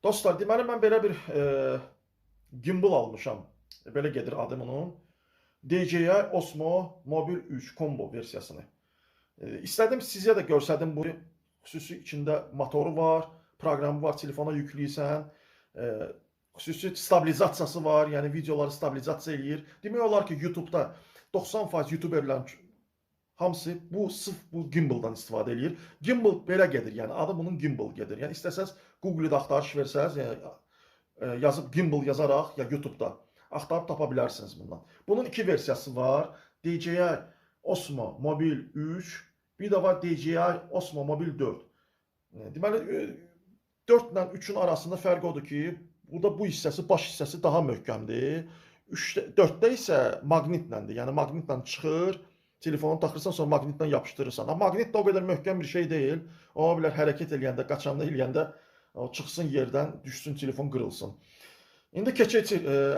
Dostlar, deməli mən belə bir gimbal almışam. Belə gedir adı bunun. DJI Osmo Mobil 3 Combo versiyasını. İstədim sizə də göstərdim bu. Xüsusi içində motoru var, proqramı var, telefona yükləyirsən. E, Xüsusi stabilizasiyası var, yəni videoları stabilizasiya eləyir. Demək olar ki, YouTube-da 90% YouTuberlərin hamısı sırf bu gimbaldan istifadə eləyir. Gimbal belə gedir, yəni adı bunun gimbal gedir. Yəni istəsəz Google-da axtarış versəz, yəni yazıb gimbal yazaraq ya YouTube'da axtarıb tapa bilərsiniz bundan. Bunun iki versiyası var. DJI Osmo Mobil 3, bir də var DJI Osmo Mobil 4. Deməli 4 ilə 3-ün arasında fərq odur ki, burada bu hissəsi, baş hissəsi daha möhkəmdir. 4-də isə maqnitlədir. Yəni maqnitlə çıxır, telefonu taxırsan, sonra maqnitlə yapışdırırsan. Amma maqnit də o qədər möhkəm bir şey deyil. Ola bilər hərəkət eləyəndə, qaçanda eləyəndə çıxsın yerdən, düşsün, telefon qırılsın. İndi keçək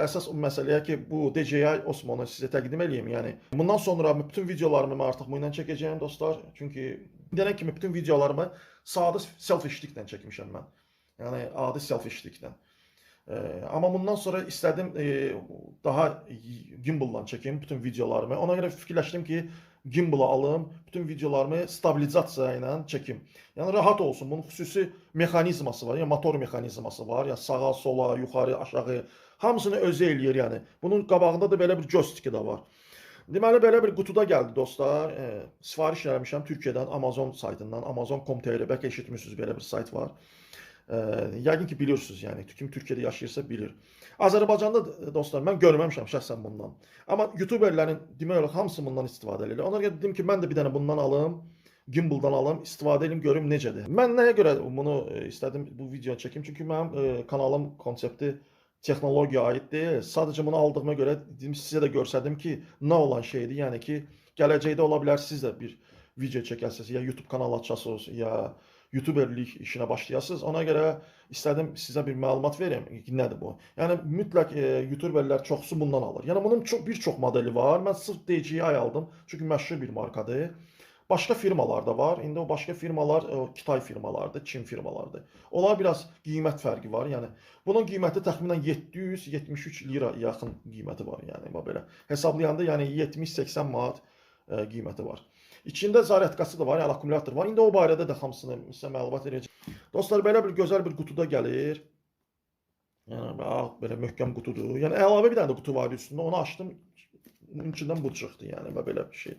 əsas məsələyə ki, bu DJI Osmo-nu sizə təqdim edeyim. Yəni bundan sonra bütün videolarımı mən artıq bununla çəkəcəyəm dostlar. Çünki indiyənə kimi bütün videolarımı sadə selfie-ştiklə çəkmişəm mən. Yəni adi selfie-ştiklə. Amma bundan sonra istədim daha gimbal-la çəkim bütün videolarımı. Ona görə fikirləşdim ki, gimbal alım, bütün videolarımı stabilizasiya ilə çəkim. Yəni rahat olsun. Bunun xüsusi mexanizması var, yəni motor mexanizması var, yəni sağa, sola, yuxarı, aşağı hamısını özü eləyir yəni. Bunun qabağında da belə bir joystick də var. Deməli belə bir qutuda gəldi dostlar. Sifariş eləmişəm Türkiyədən, Amazon saytından, Amazon.com.tr. Bəlkə eşitmirsiniz, belə bir sayt var. Yəqin ki bilirsiniz, yəni kim Türkiyədə yaşayırsa bilir. Azərbaycanda dostlar mən görməmişəm şəxsən bundan. Amma YouTuberlərin demək olar hamısı bundan istifadə edir. Ona görə dedim ki, mən də bir dənə bundan alım, gimbaldan alım, istifadə edim, görüm necədir. Mən nəyə görə bunu istədim bu videonu çəkim? Çünki mənim kanalım konsepti texnologiya aid deyil. Sadəcə bunu aldığıma görə dedim sizə də göstərdim ki, nə olan şeydir. Yəni ki, gələcəkdə ola bilər siz də bir video çəkəsiniz, ya YouTube kanalı açasınız, ya YouTuberlik işinə başlayasınız. Ona görə istədim sizə bir məlumat verim. Nədir bu? Yəni mütləq YouTuberlər çoxsu bundan alır. Yəni bunun bir çox modeli var. Mən sırf DJI aldım. Çünki məşhur bir markadır. Başqa firmalar da var. İndi o başqa firmalar Kitay firmalardır, Çin firmalardır. Onlar biraz qiymət fərqi var. Yəni bunun qiyməti təxminən 773 lira yaxın qiyməti var. Yəni belə hesablayanda yəni 70-80 manat qiyməti var. İçində zaryadkası da var, yəni akkumulyator var. İndi o barədə də hamısını sizə məlumat verəcəm. Dostlar, belə bir gözəl bir qutuda gəlir. Yəni belə möhkəm qutudur. Yəni əlavə bir dənə də qutu var üstündə. Onu açdım. Bunun içindən bu çıxdı, yəni belə bir şey.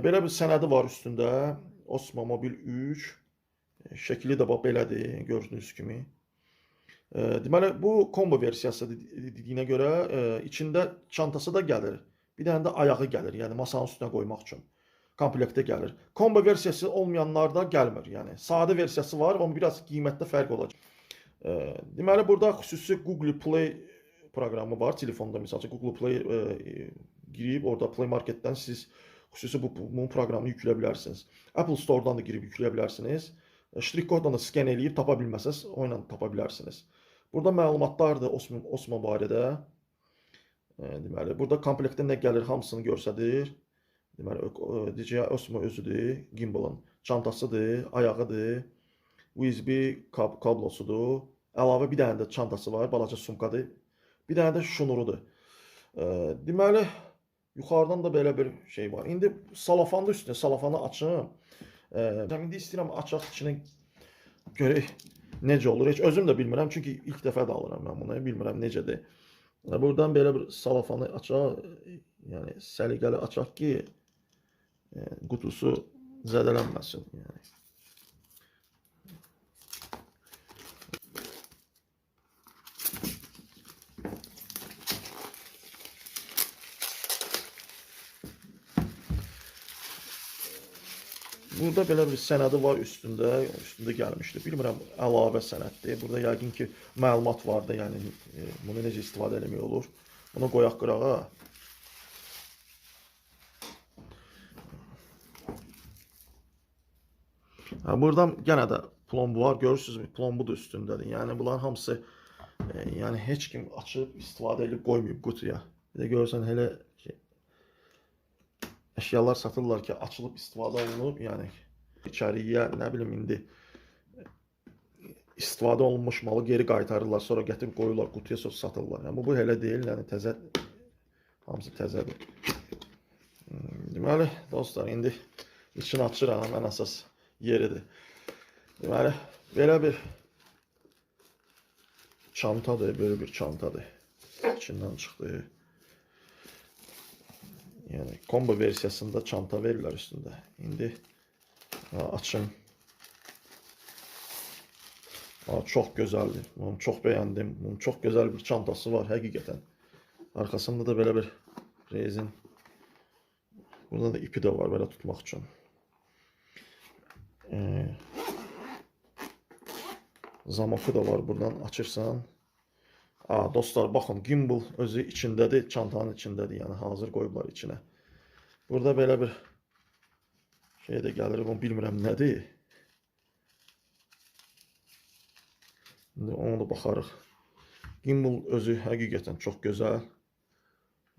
Belə bir sənədi var üstündə. Osmo Mobil 3. Şəkli də belədir, gördüyünüz kimi. Deməli bu kombo versiyası dediyinə görə içində çantası da gəlir. Bir dənə də ayağı gəlir, yəni masanın üstünə qoymaq üçün. Komplektə gəlir. Kombo versiyası olmayanlarda gəlmir. Yəni sadə versiyası var, amma biraz qiymətdə fərq olacaq. Deməli burada xüsusi Google Play proqramı var. Telefonda məsələn Google Play girib orada Play Marketdən siz xüsusi bu proqramı yükləyə bilərsiniz. Apple Store-dan da girib yükləyə bilərsiniz. Ştrik kodla da sken eləyib tapa bilməsəz, o ilə tapa bilərsiniz. Burada məlumatlardır Osmo barədə. Deməli burada komplektdə nə gəlir hamısını göstərir. Deməli, DJI Osmo özüdür, gimbalın çantasıdır, ayağıdır, USB kablosudur, əlavə bir dənə də çantası var, balaca sumkadır, bir dənə də şnurudur. Deməli, yuxarıdan da belə bir şey var. İndi salafanda üstünə, salafanı açım. İndi istəyirəm açaq içini görək necə olur. Heç özüm də bilmirəm, çünki ilk dəfə də alıram mən bunu, bilmirəm necədir. Buradan belə bir salafanı açaq, yəni səliqəli açaq ki, qutusu zədələnməsin. Yəni. Burada belə bir sənədi var üstündə gəlmişdi. Bilmirəm, əlavə sənəddir. Burada yəqin ki, məlumat var da, yəni bunu necə istifadə eləmək olur. Bunu qoyaq qırağa. Buradan yenə də plombu var, görürsünüzmü? Plombu da üstündədir. Yəni bunların hamısı yəni heç kim açıb istifadə edib qoymayıb qutuya. Bir də görürsən elə əşyalar satırlar ki, açılıb istifadə olunub, yəni içəriyə nə bilim indi istifadə olunmuş malı geri qaytarırlar, sonra gətirib qoyurlar qutuya, sonra satırlar. Yəni bu elə deyil, yəni təzə, hamısı təzədir. Deməli, dostlar, indi içini açıram, ən əsas yeridir. Deməli, belə bir çantadır, böyle bir çantadır. İçindən çıxdı. Yəni combo versiyasında çanta verirlər üstündə. İndi açım. Çox gözəldir. Bunu çox bəyəndim. Bunun çox gözəl bir çantası var həqiqətən. Arxasında da belə bir rezin. Burada da ipi də var belə tutmaq üçün. Zamoku da var. Buradan açırsan. Dostlar, baxın, gimbal özü içindədir, çantanın içindədir. Yəni hazır qoyublar içinə. Burada belə bir şey də gəlir. Bunu bilmirəm nədir. İndi ona da baxarıq. Gimbal özü həqiqətən çox gözəl.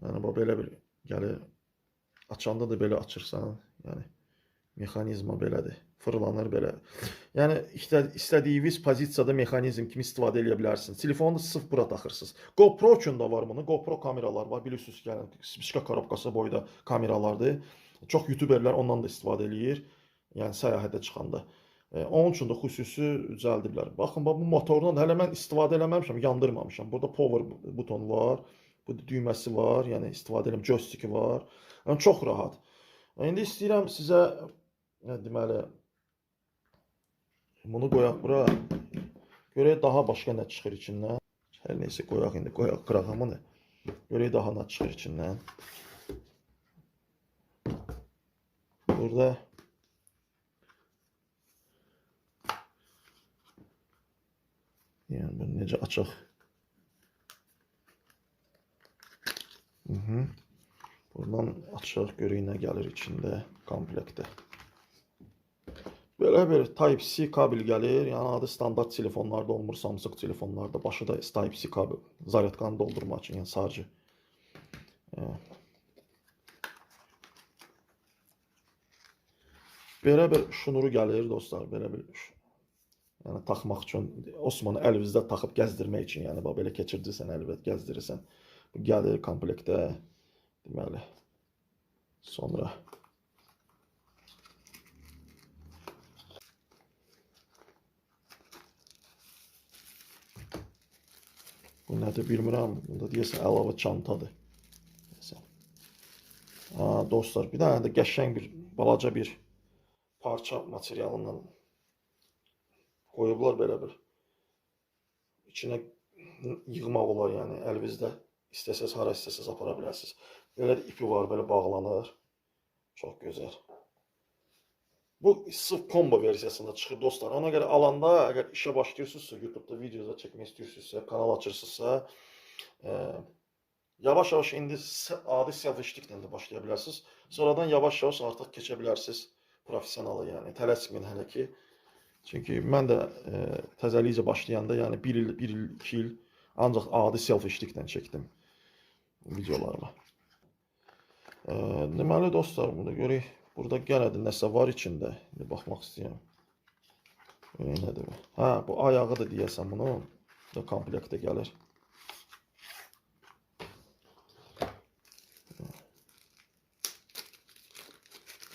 Yəni bu belə bir gəlir. Açanda da belə açırsan. Yəni mexanizma belədir. Fırlanır belə. Yəni istədiyiniz pozisiyada mexanizm kimi istifadə edə bilərsiniz. Telefonu sırf bura taxırsınız. GoPro üçün də var bunu. GoPro kameralar var. Bilirsiniz ki, yəni spişka korobkası boyda kameralardır. Çox YouTuberlər ondan da istifadə eləyir. Yəni səyahətə çıxanda. Onun üçün də xüsusi düzəldiblər. Baxın, bu motordan hələ mən istifadə eləməmişəm, yandırmamışam. Burada power butonu var. Burada düyməsi var. Yəni istifadə edirəm, joysticki var. Yəni çox rahat. İndi istəyirəm sizə deməli bunu qoyaq bura. Görək daha başqa nə çıxır içindən. Hər neysə qoyaq indi, qoyaq qırağımını. Görək daha nə çıxır içindən. Burada yəni bunu necə açaq? Buradan açaq, görək nə gəlir içində komplektdə. Belə bir Type-C kabel gəlir. Yəni adı standart telefonlarda olmur, Samsung telefonlarda. Başı da Type-C kabel. Zaryadkanı doldurmaq üçün, yəni sarcı. Belə bir şunuru gəlir dostlar, belə bir yəni taxmaq üçün, Osmanı əlinizdə taxıb gəzdirmək üçün, yəni belə keçirdirsən, əlbəttə gəzdirirsən. Bu gəlir komplektdə. Deməli, sonra bu nədir bilmirəm. Bunda deyəsən əlavə çantadır. Dostlar, bir dənə də qəşəng bir, balaca bir parça materialından qoyublar belə bir. İçinə yığmaq olar, yəni əlinizdə istəsəz, hara istəsəz apara bilərsiniz. Belə ipi var, belə bağlanır. Çox gözəl. Bu sırf combo versiyasında çıxır dostlar. Ona görə alanda, əgər işə başlayırsınızsa, YouTube'da videoda çəkmək istəyirsiniz, kanal açırsınızsa, yavaş-yavaş indi adi self-işliklə də başlaya bilərsiniz. Sonradan yavaş-yavaş artıq keçə bilərsiniz professionala, yəni tələsməyin hələ ki. Çünki mən də təzəlikcə başlayanda, yəni 1 il, 2 il ancaq adi self-işliklə çəkdim videolarımı. Deməli dostlar, bunu görək. Burada yenə də nəsə var içində. İndi baxmaq istəyirəm. Nədir bu? Bu ayağı da deyəsən bunun. Bu da komplektdə gəlir.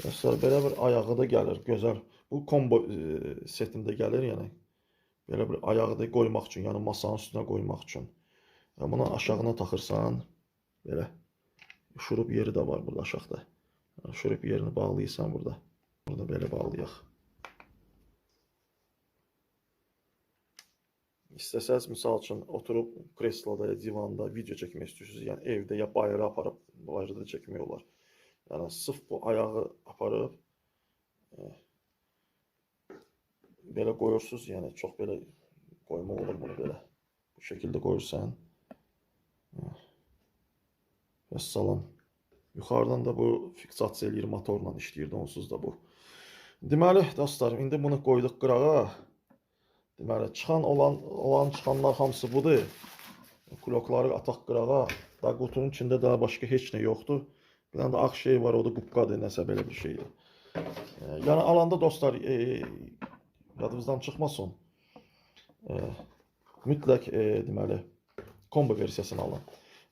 Dostlar, belə bir ayağı da gəlir. Gözəl. Bu combo setində gəlir, yəni. Belə bir ayağı da qoymaq üçün, yəni masanın üstünə qoymaq üçün. Bunu aşağına taxırsan, belə. Şurup yeri də var burada aşağıda. Şurup yerini bağlayırsan burada. Burada belə bağlayaq. İstəsəz, misal üçün, oturub kresloda ya divanda video çəkmək istəyirsiniz. Yəni evdə ya bayıra aparıb, bayırda da çəkmək olar. Yəni sırf bu ayağı aparıb belə qoyursunuz. Yəni çox belə qoymaq olur bunu belə. Bu şəkildə qoyursan. Vəssalam. Yuxarıdan da bu fiksasiya eləyir, motorla işləyirdi, onsuz da bu. Deməli, dostlar, indi bunu qoyduq qırağa. Deməli, çıxanlar hamısı budur. Kulokları ataq qırağa. Daha qutunun içində daha başqa heç nə yoxdur. Bir dənə də ağ şey var, o da qubqadır, nəsə belə bir şeydir. Yəni alanda dostlar, yadınızdan çıxmasın. E, mütləq deməli kombo versiyasını alın.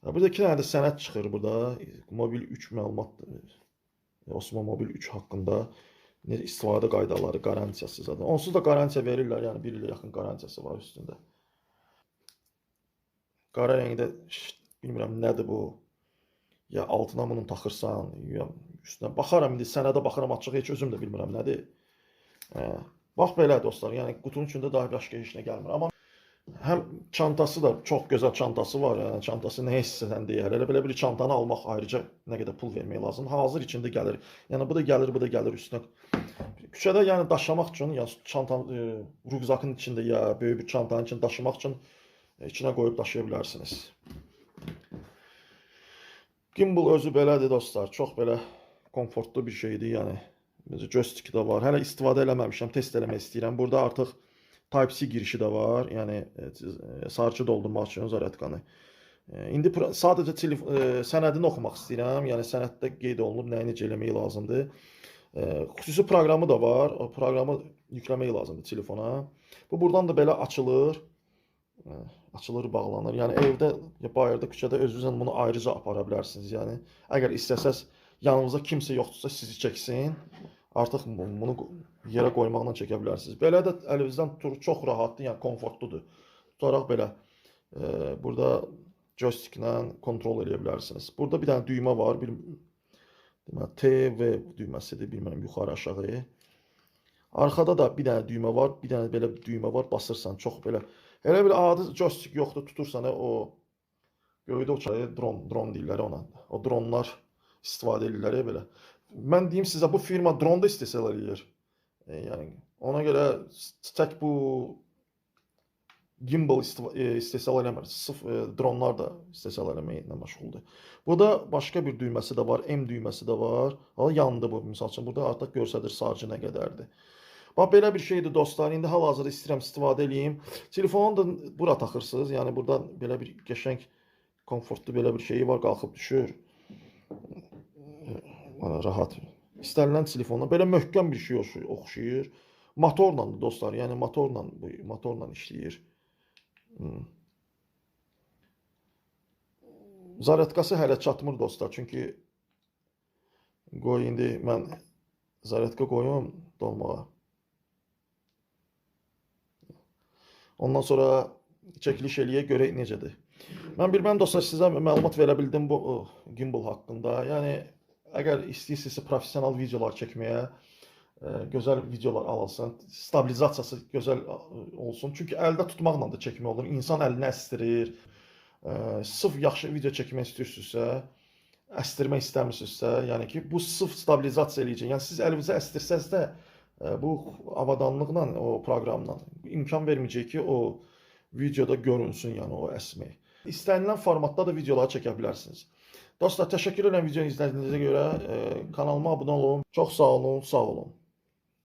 Burada 2 dənə də sənəd çıxır burada. Mobil 3 məlumat Osmo Mobil 3 haqqında istifadə qaydaları, qarantiyası zaten. Onsuz da qarantiya verirlər, yəni 1 ilə yaxın qarantiyası var üstündə. Qara rəngdə bilmirəm nədir bu. Ya altına bunu taxırsan, ya üstünə baxaram indi sənədə baxıram açıq heç özüm də bilmirəm nədir. Bax belə dostlar, yəni qutunun içində daha başqa heç nə gəlmir. Amma həm çantası da çox gözəl çantası var. Yəni çantası nə istəsən deyər. Elə belə bir çantanı almaq ayrıca nə qədər pul vermək lazım. Hazır içində gəlir. Yəni bu da gəlir üstünə. Küçədə yəni daşımaq üçün, ya çantanı rüzgakın içində ya böyük bir çantanın içində daşımaq üçün içinə qoyub daşıya bilərsiniz. Gimbal özü belədir dostlar. Çox belə komfortlu bir şeydir, yəni. Joystick də var. Hələ istifadə eləməmişəm, test eləmək istəyirəm. Burada artıq Type-C girişi də var. Yəni sarçı doldurmaq üçün zaryadkanı. İndi sadəcə sənədini oxumaq istəyirəm. Yəni sənəddə qeyd olunub nəyi necə eləmək lazımdır. Xüsusi proqramı da var. O proqramı yükləmək lazımdır telefona. Bu buradan da belə açılır. Açılır, bağlanır. Yəni evdə, bayırda, küçədə özünüzlə bunu ayrıca apara bilərsiniz. Yəni əgər istəsəz yanınızda kimsə yoxdursa sizi çəksin. Artıq bunu yerə qoymaqla çəkə bilərsiniz. Belə də əlinizdən tutur, çox rahatdır, yəni komfortludur. Tutaraq belə burada joysticklə kontrol edə bilərsiniz. Burada bir dənə düymə var, T, V düyməsidir, bilmirəm, yuxarı aşağı. Arkada da bir dənə düymə var, bir dənə belə düymə var, basırsan, çox belə. Elə bir adi joystick yoxdur, tutursan o göydə uçar, dron deyirlər ona. O dronlar istifadə edirlər belə. Mən deyim sizə, bu firma dron da istehsal edir. Yəni ona görə tək bu gimbal istehsal eləmir. Sırf dronlar da istehsal eləməklə məşğuldur. Burada başqa bir düyməsi də var, M düyməsi də var. O yandı bu, misal üçün burada artıq göstərir sarcı nə qədərdir. Bax belə bir şeydir dostlar. İndi hal-hazırda istəyirəm istifadə edeyim. Telefonu da bura taxırsınız. Yəni burada belə bir qəşəng, komfortlu belə bir şeyi var, qalxıb düşür. Rahat. İstənilən telefonla belə möhkəm bir şey oxşayır. Motorla dostlar, yəni motorla işləyir. Zaryadkası hələ çatmır dostlar. Çünki qoy indi mən zaryadka qoyum dolmağa. Ondan sonra çəkiliş eləyə görək necədir. Mən dostlar sizə məlumat verə bildim bu gimbal haqqında. Yəni əgər istəyirsinizsə professional videolar çəkməyə, gözəl videolar alasın, stabilizasiyası gözəl olsun. Çünki əldə tutmaqla da çəkmək olur. İnsan əlinə əsdirir. Sırf yaxşı video çəkmək istəyirsinizsə, əsdirmək istəmirsinizsə, yəni ki, bu sırf stabilizasiya eləyəcək. Yəni siz əlinizə əsdirsəz də bu avadanlıqla, o proqramla imkan verməyəcək ki, o videoda görünsün, yəni o əsmək. İstənilən formatda da videoları çəkə bilərsiniz. Dostlar, təşəkkür edirəm videonu izlədiyinizə görə. Kanalıma abunə olun. Çox sağ olun, sağ olun.